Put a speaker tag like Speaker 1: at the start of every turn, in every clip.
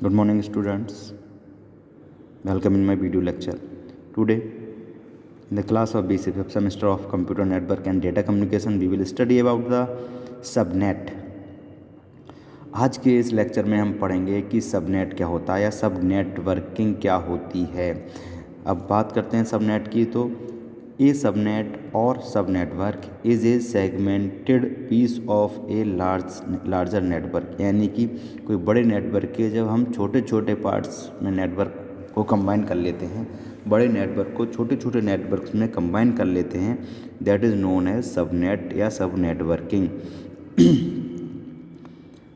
Speaker 1: Good morning, students. Welcome in my video lecture. Today, in the class of BC 5th semester of Computer Network and Data Communication, we will study about the subnet. आज के इस lecture में हम पढ़ेंगे कि subnet क्या होता है या सब नेटवर्किंग क्या होती है. अब बात करते हैं सबनेट की. तो ए सबनेट और subnetwork is a segmented piece of a larger network, यानी कि कोई बड़े नेटवर्क के जब हम छोटे छोटे पार्ट्स में नेटवर्क को कंबाइन कर लेते हैं, बड़े नेटवर्क को छोटे छोटे नेटवर्क्स में कंबाइन कर लेते हैं, that is known as subnet या subnetworking.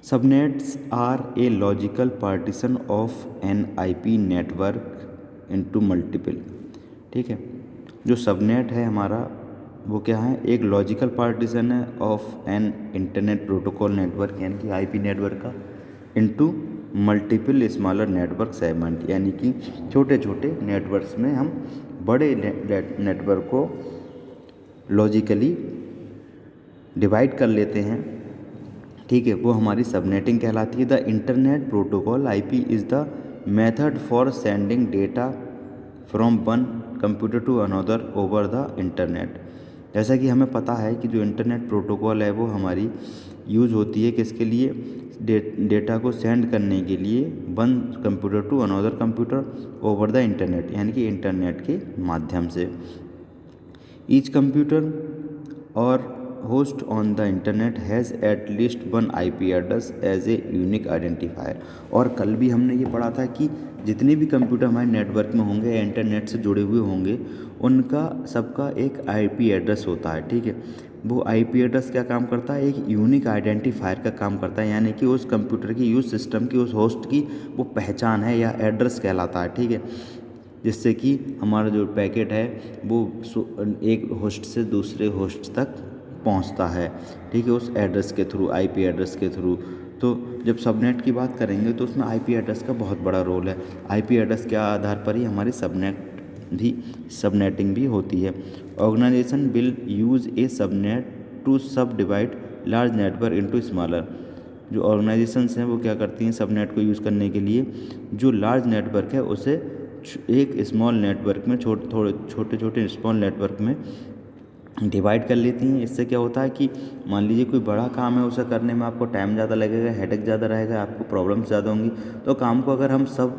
Speaker 1: Subnets are a logical partition of an IP network into multiple. ठीक है, जो सबनेट है हमारा वो क्या है, एक लॉजिकल पार्टीशन है of an internet protocol network, यानी कि आईपी नेटवर्क का, into multiple smaller network segment, यानी कि छोटे छोटे नेटवर्क्स में हम बड़े नेटवर्क को लॉजिकली डिवाइड कर लेते हैं. ठीक है, वो हमारी सबनेटिंग कहलाती है. The internet protocol IP is the method for sending data from one computer to another over the internet. जैसा कि हमें पता है कि जो इंटरनेट प्रोटोकॉल है वो हमारी यूज़ होती है किसके लिए, डेटा को सेंड करने के लिए one computer to another computer over the internet, यानी कि इंटरनेट के माध्यम से. ईच कंप्यूटर और host on the internet has at least one IP address as a unique identifier. और कल भी हमने ये पढ़ा था कि जितने भी कंप्यूटर हमारे नेटवर्क में होंगे या इंटरनेट से जुड़े हुए होंगे, उनका सबका एक आईपी एड्रेस होता है. ठीक है, वो आईपी एड्रेस क्या काम करता है, एक यूनिक आइडेंटिफायर का काम करता है, यानी कि उस कंप्यूटर की, यूज सिस्टम की, उस होस्ट की वो पहचान है या एड्रेस कहलाता है. ठीक है, जिससे कि हमारा जो पैकेट है वो एक होस्ट से दूसरे होस्ट तक पहुंचता है. ठीक है, उस एड्रेस के थ्रू, आईपी एड्रेस के थ्रू. तो जब सबनेट की बात करेंगे तो उसमें आईपी एड्रेस का बहुत बड़ा रोल है. आईपी एड्रेस के आधार पर ही हमारी सबनेटिंग भी होती है. Organisation will use a subnet to subdivide large network into smaller. जो ऑर्गेनाइजेशंस हैं वो क्या करती हैं, सबनेट को यूज़ करने के लिए जो लार्ज नेटवर्क है उसे एक स्मॉल नेटवर्क में, छोटे छोटे स्मॉल नेटवर्क में डिवाइड कर लेती हैं. इससे क्या होता है कि मान लीजिए कोई बड़ा काम है, उसे करने में आपको टाइम ज़्यादा लगेगा, हेडेक ज़्यादा रहेगा, आपको प्रॉब्लम्स ज़्यादा होंगी. तो काम को अगर हम सब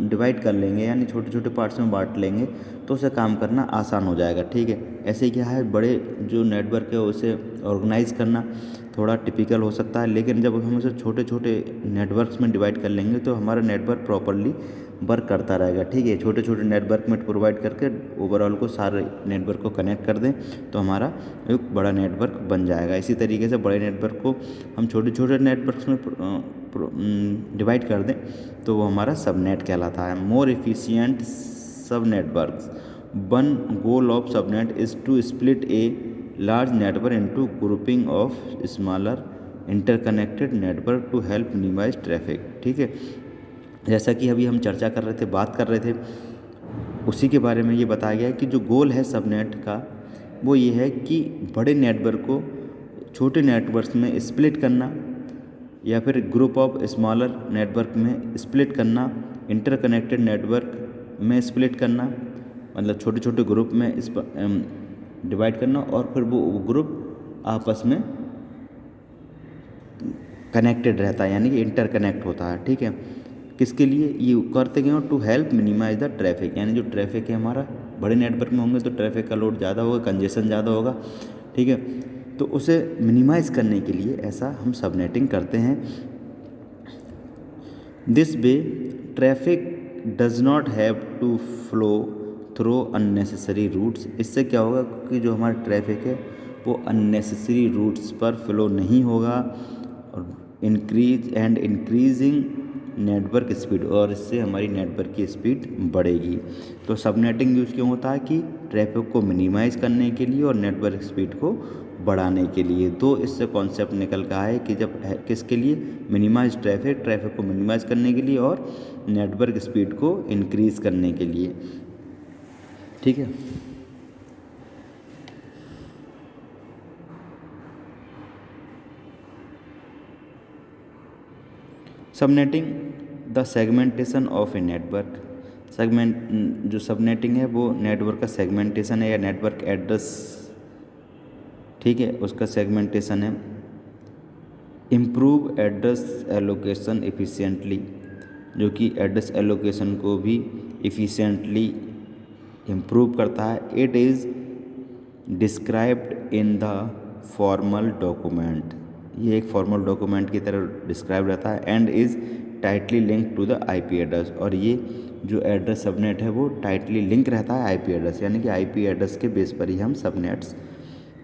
Speaker 1: डिवाइड कर लेंगे, यानी छोटे छोटे पार्ट्स में बांट लेंगे, तो उसे काम करना आसान हो जाएगा. ठीक है, ऐसे ही क्या है, बड़े जो नेटवर्क है उसे ऑर्गेनाइज करना थोड़ा टिपिकल हो सकता है, लेकिन जब हम उसे छोटे छोटे नेटवर्क्स में डिवाइड कर लेंगे तो हमारा नेटवर्क प्रॉपरली वर्क करता रहेगा. ठीक है, छोटे छोटे नेटवर्क में प्रोवाइड करके ओवरऑल को, सारे नेटवर्क को कनेक्ट कर दें तो हमारा एक बड़ा नेटवर्क बन जाएगा. इसी तरीके से बड़े नेटवर्क को हम छोटे छोटे नेटवर्क्स में डिवाइड कर दें तो वो हमारा सबनेट कहलाता है. More efficient subnetworks. One goal of subnet is to split a large network into grouping of smaller interconnected network to help minimise traffic. ठीक है, जैसा कि अभी हम चर्चा कर रहे थे, बात कर रहे थे, उसी के बारे में ये बताया गया है कि जो गोल है सबनेट का वो ये है कि बड़े नेटवर्क को छोटे नेटवर्क्स में स्प्लिट करना या फिर ग्रुप ऑफ स्मॉलर नेटवर्क में स्प्लिट करना, इंटरकनेक्टेड नेटवर्क में स्प्लिट करना, मतलब छोटे छोटे ग्रुप में डिवाइड करना, और फिर वो ग्रुप आपस में कनेक्टेड रहता है, यानी कि इंटरकनेक्ट होता है. ठीक है, किसके लिए ये करते क्यों, to help minimise the traffic, यानी जो ट्रैफिक है हमारा बड़े नेटवर्क में होंगे तो ट्रैफिक का लोड ज़्यादा होगा, कंजेशन ज़्यादा होगा. ठीक है, तो उसे मिनिमाइज करने के लिए ऐसा हम सबनेटिंग करते हैं. This way traffic does not have to flow through unnecessary routes. इससे क्या होगा कि जो हमारा ट्रैफिक है वो अननेसेसरी रूट्स पर फ्लो नहीं होगा, और इंक्रीजिंग नेटवर्क स्पीड, और इससे हमारी नेटवर्क की स्पीड बढ़ेगी. तो सबनेटिंग यूज़ क्यों होता है कि ट्रैफिक को मिनिमाइज़ करने के लिए और नेटवर्क स्पीड को बढ़ाने के लिए. तो इससे कॉन्सेप्ट निकल का है कि जब किसके लिए, मिनिमाइज ट्रैफिक को मिनिमाइज़ करने के लिए और नेटवर्क स्पीड को इंक्रीज़ करने के लिए. ठीक है, subnetting the segmentation of a network, जो सबनेटिंग है वो नेटवर्क का सेगमेंटेशन है या नेटवर्क एड्रेस, ठीक है, उसका सेगमेंटेशन है। इम्प्रूव एड्रेस एलोकेशन एफिशिएंटली, जो कि एड्रेस एलोकेशन को भी इफ़िशिएंटली इम्प्रूव करता है। It is described in the formal document, ये एक फॉर्मल डॉक्यूमेंट की तरह डिस्क्राइब रहता है। And is tightly link to the IP address, और ये जो एड्रेस सबनेट है वो टाइटली लिंक रहता है आईपी एड्रेस, यानी कि आईपी एड्रेस के बेस पर ही हम सबनेट्स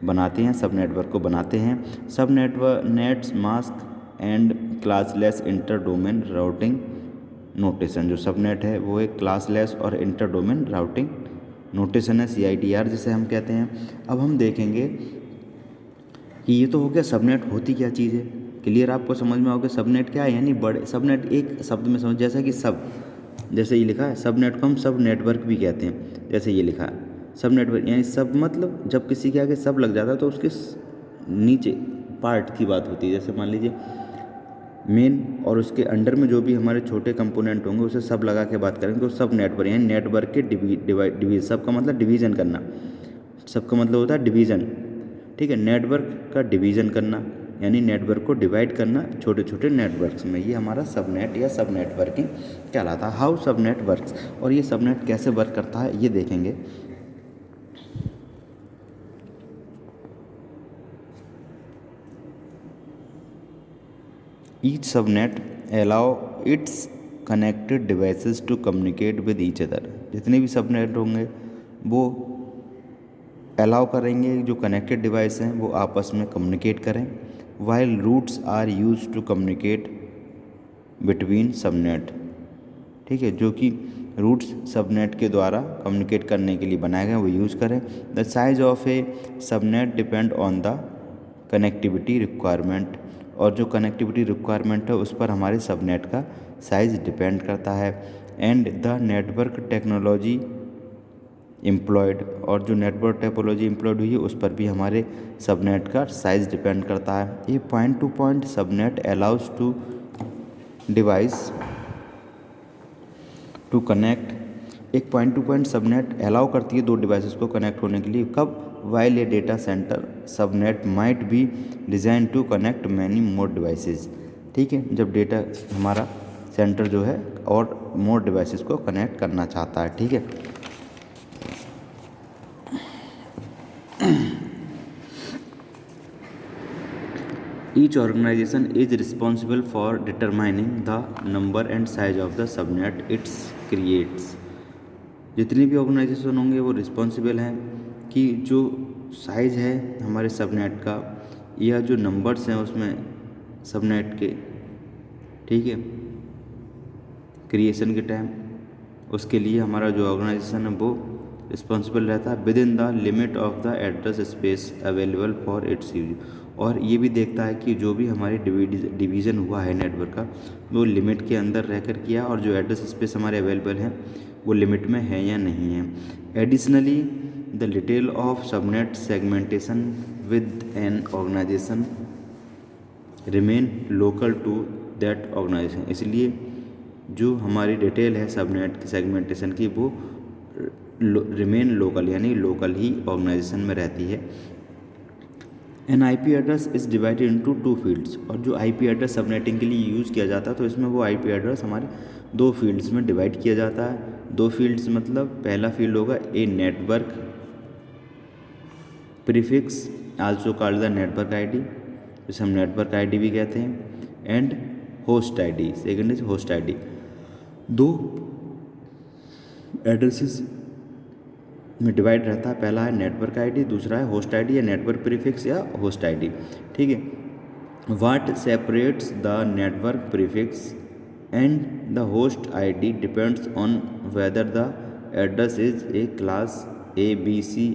Speaker 1: बनाते हैं, सब नेटवर्क को बनाते हैं। सब nets mask and classless inter domain routing notation, जो सबनेट है वो एक क्लासलेस और इंटर डोमेन राउटिंग नोटेशन है, CIDR जिसे हम कहते हैं। अब हम देखेंगे कि ये तो हो गया सबनेट होती क्या चीज़ है, क्लियर आपको समझ में आओगे सबनेट क्या है, यानी बड़े सबनेट एक शब्द में समझ, जैसा कि सब, जैसे ये लिखा है सबनेट को हम सब नेटवर्क भी कहते हैं, जैसे ये लिखा है सब नेटवर्क, यानी सब मतलब जब किसी के आगे सब लग जाता है तो उसके नीचे पार्ट की बात होती है। जैसे मान लीजिए मेन और उसके अंडर में जो भी हमारे छोटे कंपोनेंट होंगे उसे सब लगा के बात करेंगे तो सब नेटवर्क, यानी नेटवर्क के डिवीजन, सब का मतलब डिवीज़न करना, सबका मतलब होता है डिवीज़न, ठीक है। नेटवर्क का डिवीज़न करना यानी नेटवर्क को डिवाइड करना छोटे छोटे नेटवर्क्स में, ये हमारा सबनेट या सब नेटवर्किंग कहलाता है। हाउ सबनेट वर्क्स, और ये सबनेट कैसे वर्क करता है ये देखेंगे। Each subnet allow its connected devices to communicate with each other, जितने भी सबनेट होंगे वो अलाउ करेंगे जो कनेक्टेड डिवाइस हैं वो आपस में कम्युनिकेट करें। While routes are use to communicate between subnet, ठीक है, जो कि रूट्स सबनेट के द्वारा कम्युनिकेट करने के लिए बनाए गए वो यूज़ करें। The size of A subnet depend on the connectivity requirement, और जो कनेक्टिविटी रिक्वायरमेंट है उस पर हमारे सबनेट का साइज़ डिपेंड करता है। And the network technology employed, और जो नेटवर्क टोपोलॉजी एम्प्लॉयड हुई है उस पर भी हमारे सबनेट का साइज़ डिपेंड करता है। ये point to point subnet allows two device to connect, एक point to point subnet allow करती है दो डिवाइसेस को कनेक्ट होने के लिए। कब? While a data center subnet might be design to connect many more devices, ठीक है, जब डेटा हमारा सेंटर जो है और मोर डिवाइसेस को कनेक्ट करना चाहता है, ठीक है। Each organization is responsible for determining the number and size of the subnet it creates. जितनी भी ऑर्गेनाइजेशन होंगे वो रिस्पॉन्सिबल हैं कि जो साइज़ है हमारे सबनेट का या जो नंबर्स हैं उसमें सबनेट के, ठीक है, क्रिएशन के टाइम उसके लिए हमारा जो ऑर्गेनाइजेशन है वो रिस्पॉन्सिबल रहता है with in the limit of the address space available for its use, और ये भी देखता है कि जो भी हमारे डिवीज़न हुआ है नेटवर्क का वो लिमिट के अंदर रहकर किया और जो एड्रेस स्पेस हमारे अवेलेबल है वो लिमिट में है या नहीं है। Additionally the detail of subnet segmentation with an organization remain local to that organization, इसलिए जो हमारी डिटेल है सबनेट की सेगमेंटेशन की वो रिमेन लोकल यानी लोकल ही ऑर्गेनाइजेशन में रहती है। N IP address is divided into two fields, और जो आईपी एड्रेस सबनेटिंग के लिए यूज़ किया जाता है तो इसमें वो आईपी एड्रेस हमारे दो फील्ड्स में डिवाइड किया जाता है। दो फील्ड्स मतलब पहला फील्ड होगा a network prefix also called the network ID, जिसे हम नेटवर्क आईडी भी कहते हैं, and host ID, second is host ID. दो एड्रेसेस में डिवाइड रहता है, पहला है नेटवर्क आईडी, दूसरा है होस्ट आईडी या नेटवर्क प्रीफिक्स या होस्ट आईडी, ठीक है। What separates the network prefix and the host ID depends on whether the address is a class ABC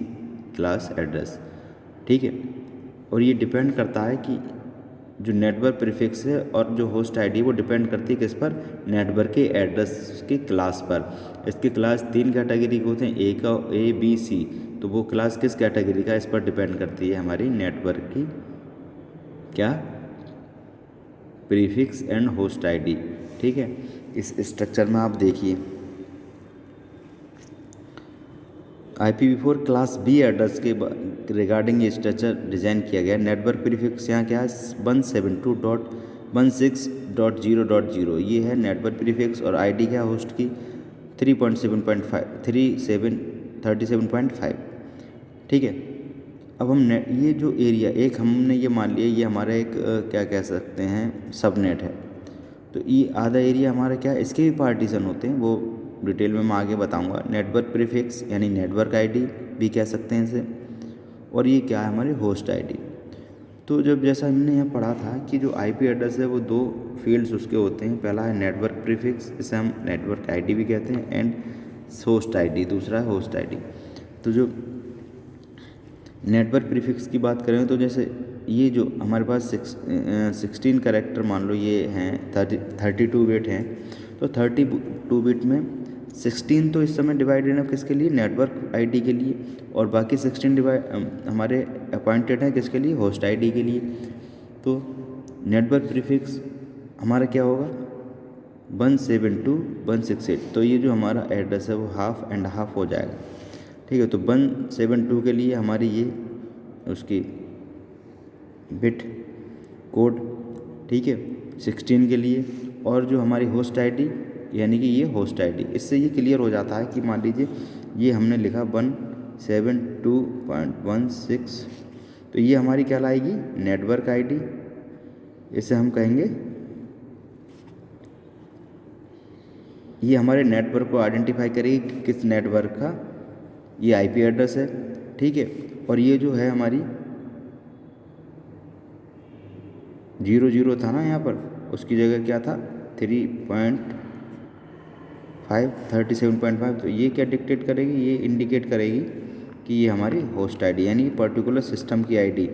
Speaker 1: class address, ठीक है, और ये डिपेंड करता है कि जो नेटवर्क प्रीफिक्स है और जो होस्ट आईडी वो डिपेंड करती है किस पर, नेटवर्क के एड्रेस की क्लास पर। इसके क्लास तीन कैटेगरी के होते हैं, ए का ABC, तो वो क्लास किस कैटेगरी का इस पर डिपेंड करती है हमारी नेटवर्क की क्या, प्रीफिक्स एंड होस्ट आईडी, ठीक है। इस स्ट्रक्चर में आप देखिए IPv4 क्लास बी एड्रेस के रिगार्डिंग ये स्ट्रक्चर डिज़ाइन किया गया। नेटवर्क प्रीफिक्स यहाँ क्या है 172.16.0.0 ये है नेटवर्क प्रीफिक्स, और आईडी क्या होस्ट की 37.5 ठीक है। अब हम ये जो एरिया एक हमने ये मान लिया ये हमारा एक क्या कह सकते हैं सबनेट है। तो ये आधा एरिया हमारा क्या है, इसके भी पार्टीशन होते हैं, वो डिटेल में मैं आगे बताऊंगा। नेटवर्क प्रीफिक्स यानी नेटवर्क आईडी भी कह सकते हैं इसे, और ये क्या है हमारी होस्ट आईडी। तो जब जैसा हमने यहाँ पढ़ा था कि जो आईपी एड्रेस है वो दो फील्ड्स उसके होते हैं, पहला है नेटवर्क प्रीफिक्स, इसे हम नेटवर्क आईडी भी कहते हैं, एंड होस्ट आईडी दूसरा है होस्ट आईडी। तो जो नेटवर्क प्रीफिक्स की बात करें तो जैसे ये जो हमारे पास 16 कैरेक्टर मान लो ये हैं 32 बिट हैं, तो 32 बिट में 16 तो इस समय डिवाइडेड है किसके लिए, नेटवर्क आईडी के लिए, और बाकी 16 हमारे अपॉइंटेड हैं किसके लिए, होस्ट आईडी के लिए। तो नेटवर्क प्रीफिक्स हमारा क्या होगा 172.168, तो ये जो हमारा एड्रेस है वो हाफ एंड हाफ हो जाएगा, ठीक है। तो 172 के लिए हमारी ये उसकी बिट कोड, ठीक है, 16 के लिए, और जो हमारी होस्ट आईडी यानी कि ये होस्ट आईडी, इससे ये क्लियर हो जाता है कि मान लीजिए ये हमने लिखा 172.16, तो ये हमारी क्या लाएगी नेटवर्क आईडी, इसे हम कहेंगे ये हमारे नेटवर्क को आइडेंटिफाई करेगी कि किस नेटवर्क का ये आईपी एड्रेस है, ठीक है। और ये जो है हमारी 00 था ना यहाँ पर, उसकी जगह क्या था 37.5, तो ये क्या डिक्टेट करेगी, ये इंडिकेट करेगी कि ये हमारी होस्ट आईडी यानी पर्टिकुलर सिस्टम की आईडी,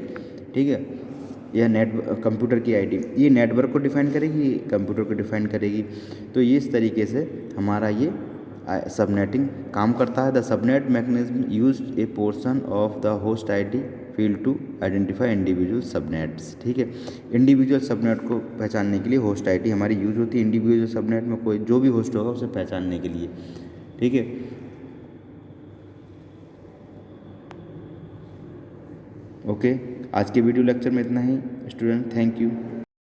Speaker 1: ठीक है, या कंप्यूटर की आईडी, ये नेटवर्क को डिफाइन करेगी, कंप्यूटर को डिफाइन करेगी। तो ये इस तरीके से हमारा ये सबनेटिंग काम करता है। The subnet mechanism use a portion of the host ID field to identify individual subnets, ठीक है। इंडिविजुअल सबनेट को पहचानने के लिए होस्ट आईडी हमारी यूज होती है। इंडिविजुअल सबनेट में कोई जो भी होस्ट होगा उसे पहचानने के लिए, ठीक है। ओके, आज के वीडियो लेक्चर में इतना ही स्टूडेंट, थैंक यू।